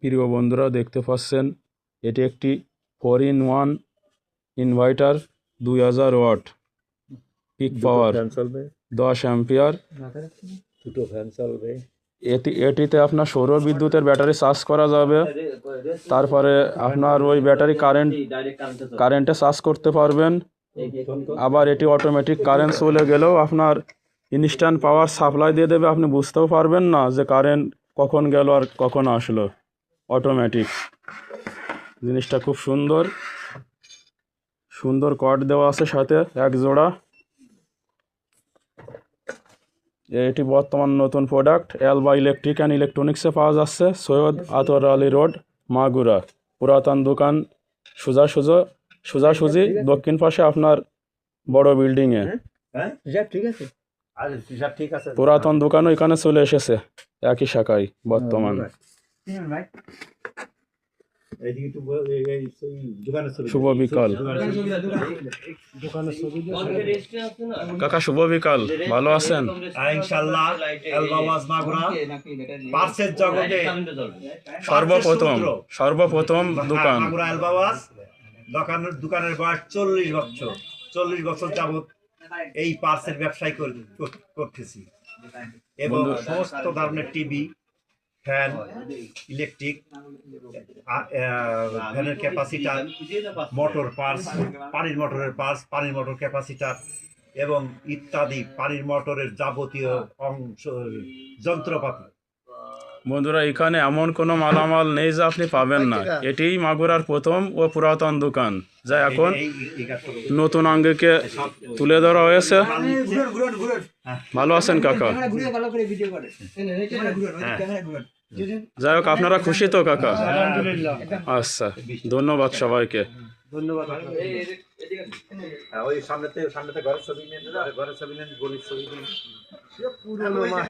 প্রিয় বন্ধুরা দেখতে পাচ্ছেন এটি একটি 4-in-1 ইনভার্টার 2000 ওয়াট পিক পাওয়ার 10 অ্যাম্পিয়ার। এটিতে আপনার সৌর বিদ্যুতের ব্যাটারি চার্জ করা যাবে, তারপরে আপনার ওই ব্যাটারি কারেন্টে চার্জ করতে পারবেন। আবার এটি অটোমেটিক কারেন্ট চলে গেলেও আপনার ইনস্ট্যান্ট পাওয়ার সাপ্লাই দিয়ে দেবে, আপনি বুঝতেও পারবেন না যে কারেন্ট কখন গেল আর কখন আসলো। অটোমেটিক জিনিসটা খুব সুন্দর সুন্দর কর্ড দেওয়া আছে সাথে এক জোড়া। এটি বর্তমান নতুন প্রোডাক্ট এলবা ইলেকট্রিক অ্যান্ড ইলেকট্রনিক্সে পাওয়া যাচ্ছে, সৈয়দ আতর আলী রোড, মাগুরা। পুরাতন দোকান সোজাসুজি দক্ষিণ পাশে আপনার বড় বিল্ডিংয়ে। পুরাতন দোকানও এখানে চলে এসেছে একই শাখায় বর্তমান। শুভ বিকাল কাকা, শুভ বিকাল, ভালো আছেন? ইনশাআল্লাহ এলবাওয়াজ মাগুরা পার্সের জগতে সর্বপ্রথম দোকান মাগুরা এলবাওয়াজ দোকানের বয়স 40 বছর যাবত এই পার্সের ব্যবসায় করতেছি এবং সমস্ত ধরনের টিভি, ফ্যান, ইলেকট্রিক, ফ্যানের ক্যাপাসিটার, মোটর পার্স, পানির মোটরের পার্স, পানির মোটর ক্যাপাসিটার এবং ইত্যাদি পানির মোটরের যাবতীয় অংশ যন্ত্রপাতি। বন্ধুরা, এখানে এমন কোনো মালামাল নেই যা আপনি পাবেন না। এটিই মাগুরার প্রথম ও পুরাতন দোকান, যা এখন নতুন আঙ্গিকে তুলে ধরা হয়েছে। ভালো আছেন কাকা? যাই হোক, আপনারা খুশি তো কাকা? আচ্ছা, ধন্যবাদ সবাইকে। ওই সামনেতে ঘরের ছবি নিয়ে